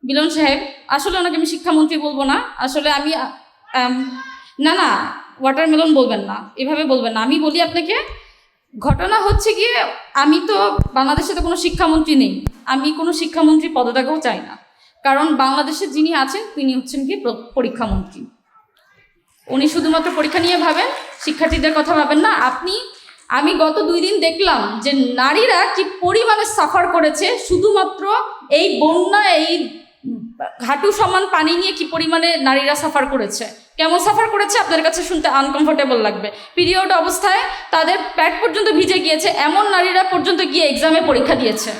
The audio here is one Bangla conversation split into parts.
মিলন সাহেব, আসলে ওনাকে আমি শিক্ষামন্ত্রী বলবো না। আসলে আমি না না, ওয়াটারমেলন বলবেন না, এভাবে বলবেন না। আমি বলি আপনাকে, ঘটনা হচ্ছে গিয়ে আমি তো বাংলাদেশে তো কোনো শিক্ষামন্ত্রী নেই, আমি কোনো শিক্ষামন্ত্রী পদত্যাগও চাই না। কারণ বাংলাদেশে যিনি আছেন তিনি হচ্ছেন কি পরীক্ষামন্ত্রী। উনি শুধুমাত্র পরীক্ষা নিয়ে ভাবেন, শিক্ষার্থীদের কথা ভাবেন না। আমি গত 2 দিন দেখলাম যে নারীরা কি পরিমাণে সাফার করেছে, শুধুমাত্র এই বন্যা, এই হাঁটু সমান পানি নিয়ে কি পরিমাণে নারীরা সাফার করেছে। কেমন সাফার করেছে আপনাদের কাছে শুনতে আনকমফোর্টেবল লাগবে। পিরিয়ড অবস্থায় তাদের প্যাট পর্যন্ত ভিজে গিয়েছে, এমন নারীরা পর্যন্ত গিয়ে এক্সামে পরীক্ষা দিয়েছে।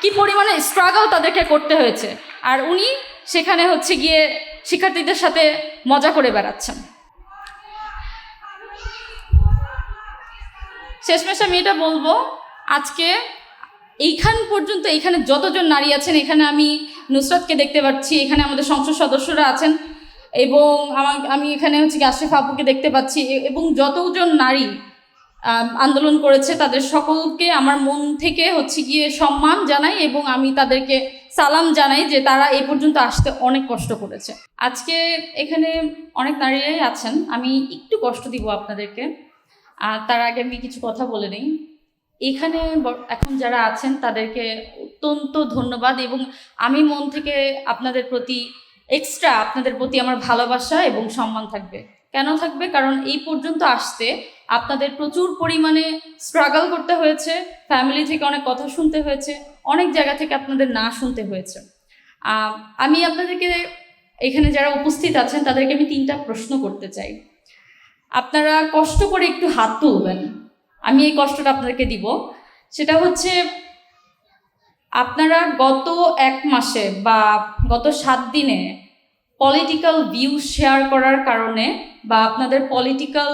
কি পরিমাণে স্ট্রাগল তাদেরকে করতে হয়েছে, আর উনি সেখানে হচ্ছে গিয়ে শিক্ষার্থীদের সাথে মজা করে বেড়াচ্ছেন। শেষমেশ আমি এটা বলবো, আজকে এইখান পর্যন্ত, এখানে যতজন নারী আছেন, এখানে আমি নুসরাতকে দেখতে পাচ্ছি, এখানে আমাদের সংসদ সদস্যরা আছেন, এবং আমি এখানে হচ্ছে কি আশরাফ আপুকে দেখতে পাচ্ছি, এবং যতজন নারী আন্দোলন করেছে তাদের সকলকে আমার মন থেকে হচ্ছে গিয়ে সম্মান জানাই, এবং আমি তাদেরকে সালাম জানাই যে তারা এই পর্যন্ত আসতে অনেক কষ্ট করেছে। আজকে এখানে অনেক নারীরাই আছেন, আমি একটু কষ্ট দিব আপনাদেরকে। তার আগে আমি কিছু কথা বলে নিই। এখানে এখন যারা আছেন তাদেরকে অত্যন্ত ধন্যবাদ, এবং আমি মন থেকে আপনাদের প্রতি আপনাদের প্রতি আমার ভালোবাসা এবং সম্মান থাকবে। কেন থাকবে? কারণ এই পর্যন্ত আসতে আপনাদের প্রচুর পরিমাণে স্ট্রাগল করতে হয়েছে, ফ্যামিলি থেকে অনেক কথা শুনতে হয়েছে, অনেক জায়গা থেকে আপনাদের না শুনতে হয়েছে। আমি আপনাদেরকে, এখানে যারা উপস্থিত আছেন তাদেরকে আমি 3টা প্রশ্ন করতে চাই। আপনারা কষ্ট করে একটু হাত তুলবেন, আমি এই কষ্টটা আপনাদেরকে দিব। সেটা হচ্ছে, আপনারা গত 1 মাসে বা গত 7 দিনে পলিটিক্যাল ভিউ শেয়ার করার কারণে, বা আপনাদের পলিটিক্যাল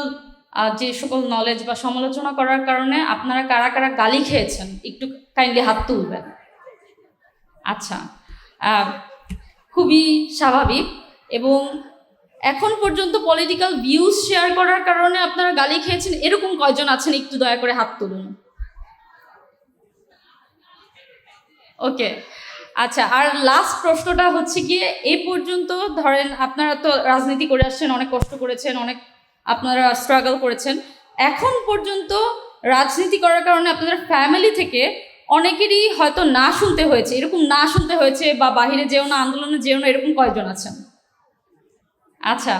যে সকল নলেজ বা সমালোচনা করার কারণে আপনারা কারা কারা গালি খেয়েছেন, একটু কাইন্ডলি হাত তুলবেন। আচ্ছা, খুবই স্বাভাবিক। এবং এখন পর্যন্ত পলিটিক্যাল ভিউজ শেয়ার করার কারণে আপনারা গালি খেয়েছেন, এরকম কয়জন আছেন একটু দয়া করে হাত তুলুন। ওকে, আচ্ছা। আর লাস্ট প্রশ্নটা হচ্ছে গিয়ে, এই পর্যন্ত ধরেন আপনারা তো রাজনীতি করে আসছেন, অনেক কষ্ট করেছেন, অনেক আপনারা স্ট্রাগল করেছেন, এখন পর্যন্ত রাজনীতি করার কারণে আপনাদের ফ্যামিলি থেকে অনেকেরই হয়তো না শুনতে হয়েছে, এরকম না শুনতে হয়েছে, বা বাহিরে যেও না, আন্দোলনে যেও না, এরকম কয়জন আছেন? আচ্ছা,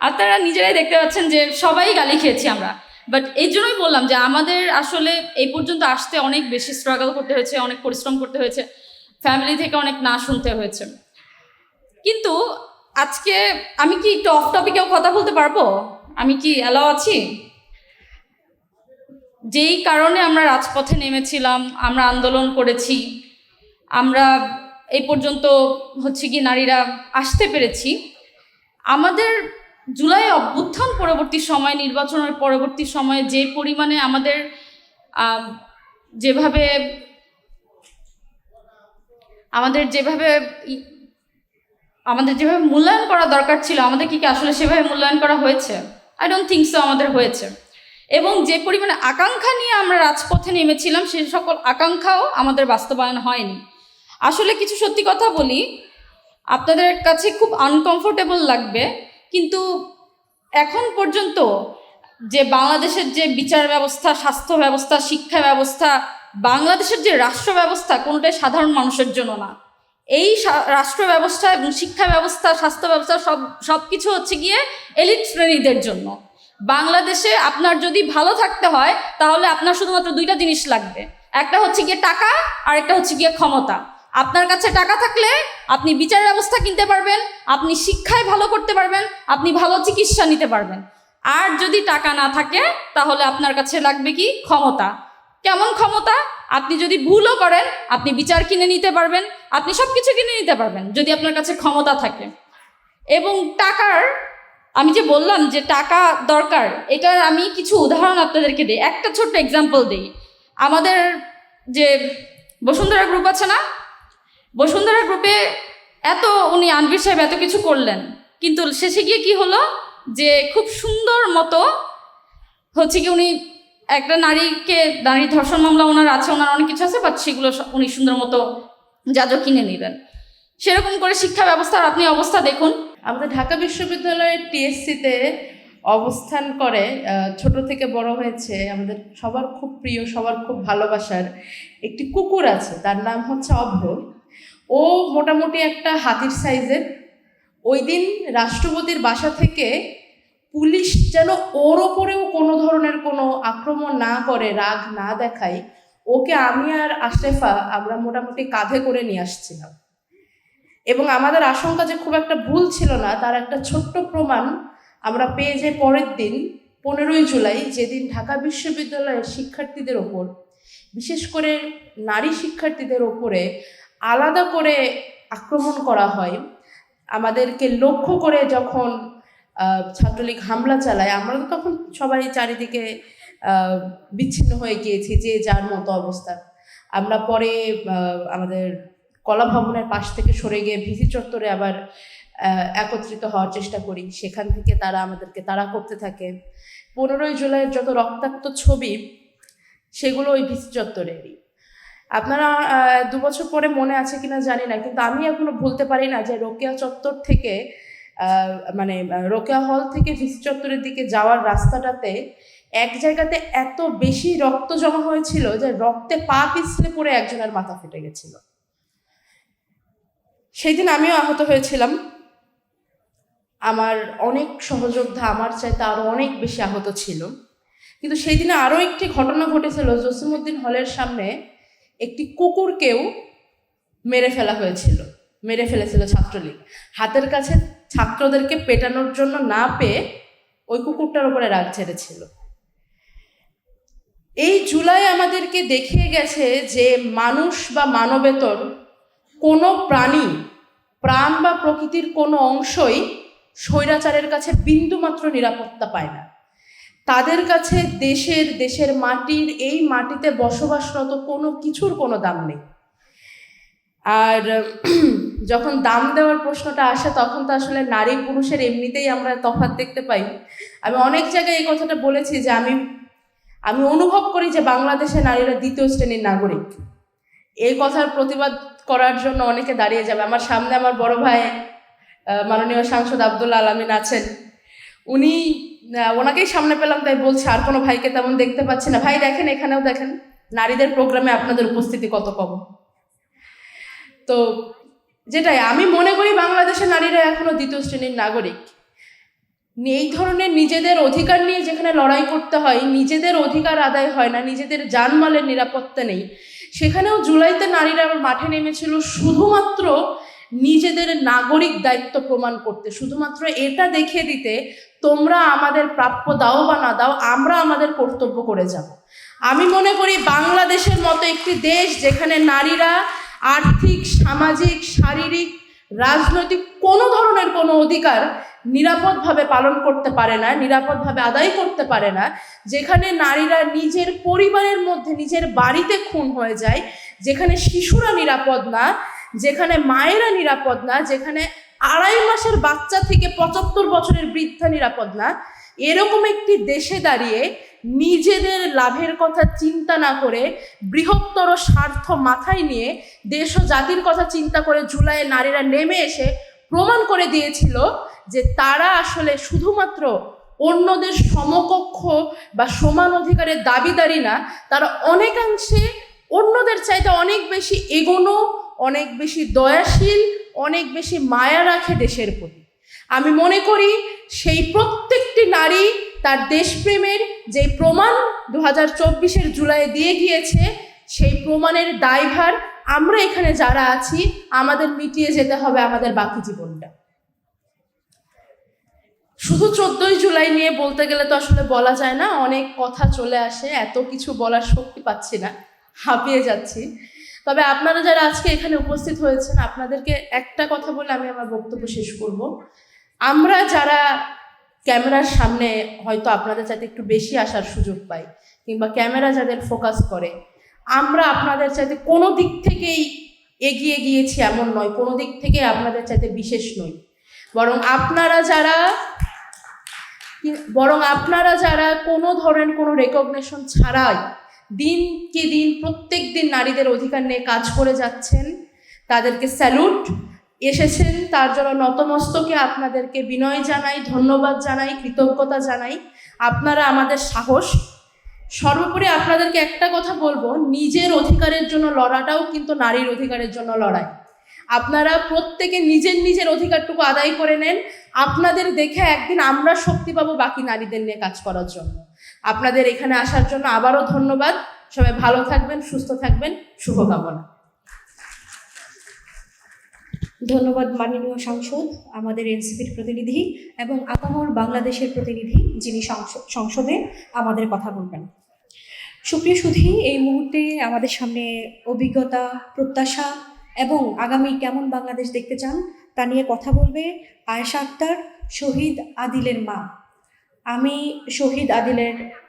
আপনারা নিজেরাই দেখতে পাচ্ছেন যে সবাই গালি খেয়েছি আমরা। বাট এই জন্যই বললাম যে আমাদের আসলে এই পর্যন্ত আসতে অনেক বেশি স্ট্রাগল করতে হয়েছে, অনেক পরিশ্রম করতে হয়েছে, ফ্যামিলি থেকে অনেক না শুনতে হয়েছে। কিন্তু আজকে আমি কি একটু অফ টপিকেও কথা বলতে পারবো? আমি কি অ্যালাও আছি? যেই কারণে আমরা রাজপথে নেমেছিলাম, আমরা আন্দোলন করেছি, আমরা এই পর্যন্ত হচ্ছে কি নারীরা আসতে পেরেছি, আমাদের জুলাই অভ্যুত্থান পরবর্তী সময়, নির্বাচনের পরবর্তী সময়ে যে পরিমাণে আমাদের যেভাবে মূল্যায়ন করা দরকার ছিল, আমাদের কি আসলে সেভাবে মূল্যায়ন করা হয়েছে? আই ডোন্ট থিঙ্ক সো আমাদের হয়েছে। এবং যে পরিমাণে আকাঙ্ক্ষা নিয়ে আমরা রাজপথে নেমেছিলাম, সে সকল আকাঙ্ক্ষাও আমাদের বাস্তবায়ন হয়নি। আসলে কিছু সত্যি কথা বলি, আপনাদের কাছে খুব আনকমফোর্টেবল লাগবে, কিন্তু এখন পর্যন্ত যে বাংলাদেশের যে বিচার ব্যবস্থা, স্বাস্থ্য ব্যবস্থা, শিক্ষা ব্যবস্থা, বাংলাদেশের যে রাষ্ট্র ব্যবস্থা, কোনোটাই সাধারণ মানুষের জন্য না। এই রাষ্ট্র ব্যবস্থা এবং শিক্ষা ব্যবস্থা, স্বাস্থ্য ব্যবস্থা সব কিছু হচ্ছে গিয়ে এলিট শ্রেণীদের জন্য। বাংলাদেশে আপনার যদি ভালো থাকতে হয়, তাহলে আপনার শুধুমাত্র 2টা জিনিস লাগবে। একটা হচ্ছে গিয়ে টাকা, আর একটা হচ্ছে গিয়ে ক্ষমতা। আপনার কাছে টাকা থাকলে আপনি বিচার ব্যবস্থা কিনতে পারবেন, আপনি শিক্ষায় ভালো করতে পারবেন, আপনি ভালো চিকিৎসা নিতে পারবেন। আর যদি টাকা না থাকে, তাহলে আপনার কাছে লাগবে কি? ক্ষমতা। কেমন ক্ষমতা? আপনি যদি ভুলও করেন, আপনি বিচার কিনে নিতে পারবেন, আপনি সব কিছু কিনে নিতে পারবেন যদি আপনার কাছে ক্ষমতা থাকে। এবং টাকার, আমি যে বললাম যে টাকা দরকার, এটার আমি কিছু উদাহরণ আপনাদেরকে দিই। একটা ছোট্ট এক্সাম্পল দিই। আমাদের যে বসুন্ধরা গ্রুপ আছে না, বসুন্ধরা গ্রুপে উনি আনবির সাহেব এত কিছু করলেন, কিন্তু শেষে গিয়ে কি হলো, যে খুব সুন্দর মতো হচ্ছে কি, উনি একটা নারী ধর্ষণ মামলা ওনার আছে, ওনার অনেক কিছু আছে, বাট সেগুলো উনি সুন্দর মতো জাজও কিনে নিলেন। সেরকম করে শিক্ষা ব্যবস্থার আপনি অবস্থা দেখুন। আমাদের ঢাকা বিশ্ববিদ্যালয়ের টিএসসিতে অবস্থান করে ছোট থেকে বড় হয়েছে আমাদের সবার খুব প্রিয়, সবার খুব ভালোবাসার একটি কুকুর আছে, তার নাম হচ্ছে অভ্র। ও মোটামুটি একটা হাতির সাইজের। ওই দিন রাষ্ট্রপতির বাসা থেকে পুলিশ যেন ওর ওপরেও কোনো ধরনের কোনো আক্রমণ না করে, রাগ না দেখায়, ওকে আমি আর আশরেফা আমরা মোটামুটি কাঁধে করে নিয়ে আসছিলাম। এবং আমাদের আশঙ্কা যে খুব একটা ভুল ছিল না, তার একটা ছোট্ট প্রমাণ আমরা পেয়ে যাই পরের দিন 15ই জুলাই, যেদিন ঢাকা বিশ্ববিদ্যালয়ের শিক্ষার্থীদের ওপর, বিশেষ করে নারী শিক্ষার্থীদের ওপরে আলাদা করে আক্রমণ করা হয়। আমাদেরকে লক্ষ্য করে যখন ছাত্রলীগ হামলা চালায়, আমরা তো তখন সবাই চারিদিকে বিচ্ছিন্ন হয়ে গিয়েছি, যে যার মতো অবস্থা। আমরা পরে আমাদের কলা ভবনের পাশ থেকে সরে গিয়ে ভিসি চত্বরে আবার একত্রিত হওয়ার চেষ্টা করি। সেখান থেকে তারা আমাদেরকে তাড়া করতে থাকে। 15ই জুলাইয়ের যত রক্তাক্ত ছবি, সেগুলো ওই ভিসি চত্বরেরই। আপনারা 2 বছর পরে মনে আছে কিনা জানি না, কিন্তু আমি এখনো ভুলতে পারি না যে রোকেয়া চত্বর থেকে মানে রোকেয়া হল থেকে ভিসি চত্বরের দিকে যাওয়ার রাস্তাটাতে এক জায়গাতে এত বেশি রক্ত জমা হয়েছিল যে রক্তে পা পিছলে পড়ে একজনের মাথা ফেটে গেছিল। সেই দিন আমিও আহত হয়েছিলাম। আমার অনেক সহযোদ্ধা আমার চাইতে আরো অনেক বেশি আহত ছিল। কিন্তু সেই দিনে আরো একটি ঘটনা ঘটেছিল। জসিমউদ্দিন হলের সামনে একটি কুকুরকেও মেরে ফেলেছিল ছাত্রলীগ। হাতের কাছে ছাত্রদেরকে পেটানোর জন্য না পেয়ে ওই কুকুরটার উপরে রাগ ছেড়েছিল। এই জুলাই আমাদেরকে দেখিয়ে গেছে যে মানুষ বা মানবেতর কোনো প্রাণী, প্রাণ বা প্রকৃতির কোনো অংশই স্বৈরাচারের কাছে বিন্দুমাত্র নিরাপত্তা পায় না। তাদের কাছে দেশের মাটির, এই মাটিতে বসবাসরত কোনো কিছুর কোনো দাম নেই। আর যখন দাম দেওয়ার প্রশ্নটা আসে, তখন তো আসলে নারী পুরুষের এমনিতেই আমরা তফাৎ দেখতে পাই। আমি অনেক জায়গায় এই কথাটা বলেছি যে আমি অনুভব করি যে বাংলাদেশে নারীরা দ্বিতীয় শ্রেণীর নাগরিক। এই কথার প্রতিবাদ করার জন্য অনেকে দাঁড়িয়ে যাবে। আমার সামনে আমার বড় ভাই মাননীয় সাংসদ আব্দুল্লাহ আল আমিন আছেন। ওনাকেই সামনে পেলাম, তাই বলছি আর কোনো ভাইকে তেমন দেখতে পাচ্ছি না। ভাই দেখেন, এখানেও দেখেন নারীদের প্রোগ্রামে আপনাদের উপস্থিতি কত কম। তো যেটাই আমি মনে করি, বাংলাদেশের নারীরা এখনো দ্বিতীয় শ্রেণীর নাগরিক। এই ধরনের নিজেদের অধিকার নিয়ে যেখানে লড়াই করতে হয়, নিজেদের অধিকার আদায় হয় না, নিজেদের জানমালের নিরাপত্তা নেই, সেখানেও জুলাইতে নারীরা মাঠে নেমেছিল শুধুমাত্র নিজেদের নাগরিক দায়িত্ব প্রমাণ করতে, শুধুমাত্র এটা দেখিয়ে দিতে তোমরা আমাদের প্রাপ্য দাও বা না দাও, আমরা আমাদের কর্তব্য করে যাব। আমি মনে করি বাংলাদেশের মতো একটি দেশ যেখানে নারীরা আর্থিক, সামাজিক, শারীরিক, রাজনৈতিক কোনো ধরনের কোনো অধিকার নিরাপদভাবে পালন করতে পারে না, নিরাপদভাবে আদায় করতে পারে না, যেখানে নারীরা নিজের পরিবারের মধ্যে, নিজের বাড়িতে খুন হয়ে যায়, যেখানে শিশুরা নিরাপদ না, যেখানে মায়েরা নিরাপদ না, যেখানে 2.5 মাসের বাচ্চা থেকে 75 বছরের বৃদ্ধা নিরাপদ না, এরকম একটি দেশে দাঁড়িয়ে নিজেদের লাভের কথা চিন্তা না করে, বৃহত্তর স্বার্থ মাথায় নিয়ে, দেশ ও জাতির কথা চিন্তা করে জুলাইয়ে নারীরা নেমে এসে প্রমাণ করে দিয়েছিল যে তারা আসলে শুধুমাত্র অন্যদের সমকক্ষ বা সমান অধিকারের দাবিদারি না, তারা অনেকাংশে অন্যদের চাইতে অনেক বেশি এগোনো, অনেক বেশি দয়াশীল, অনেক বেশি মায়া রাখে দেশের প্রতি। আমি মনে করি সেই প্রত্যেকটি নারী তার দেশপ্রেমের যে প্রমাণ 2024-এর জুলাইয়ে দিয়ে গিয়েছে, সেই প্রমাণের দায়ভার আমরা এখানে যারা আছি আমাদের মিটিয়ে যেতে হবে আমাদের বাকি জীবনটা। শুধু 14ই জুলাই নিয়ে বলতে গেলে তো আসলে বলা যায় না, অনেক কথা চলে আসে, এত কিছু বলার শক্তি পাচ্ছি না, হাঁপিয়ে যাচ্ছি। তবে আপনারা যারা আজকে এখানে উপস্থিত হয়েছেন, আপনাদেরকে একটা কথা বলে আমি আমার বক্তব্য শেষ করব। আমরা যারা ক্যামেরার সামনে হয়তো আপনাদের চাইতে একটু বেশি আসার সুযোগ পাই, কিংবা ক্যামেরা যাদের ফোকাস করে, আমরা আপনাদের চাইতে কোনো দিক থেকেই এগিয়ে গিয়েছি এমন নয়, কোনো দিক থেকে আপনাদের চাইতে বিশেষ নই। বরং আপনারা যারা কোনো ধরনের কোনো রেকগনিশন ছাড়াই প্রত্যেক দিন নারীদের অধিকার নিয়ে কাজ করে যাচ্ছেন, তাদেরকে স্যালুট, এসেছেন তার জন্য নতমস্তকে আপনাদেরকে বিনয় জানাই, ধন্যবাদ জানাই, কৃতজ্ঞতা জানাই। আপনারা আমাদের সাহস। সর্বোপরি আপনাদেরকে একটা কথা বলবো, নিজের অধিকারের জন্য লড়াটাও কিন্তু নারীর অধিকারের জন্য লড়াই। আপনারা প্রত্যেকে নিজের নিজের অধিকারটুকু আদায় করে নেন। আপনাদের দেখে একদিন আমরা শক্তি পাবো বাকি নারীদের নিয়ে কাজ করার জন্য। আপনাদের এখানে আসার জন্য আবারও ধন্যবাদ। সবাই ভালো থাকবেন, সুস্থ থাকবেন, শুভকামনা। ধন্যবাদ মাননীয় সাংসদ, আমাদের এনসিপির প্রতিনিধি এবং আপামর বাংলাদেশের প্রতিনিধি, যিনি সংসদে আমাদের কথা বলবেন। সুপ্রিয় সুধী, এই মুহূর্তে আমাদের সামনে অভিজ্ঞতা, প্রত্যাশা এবং আগামী কেমন বাংলাদেশ দেখতে চান তা নিয়ে কথা বলবে আয়েশা আক্তার, শহীদ আদিলের মা। আমি শহীদ আদিলের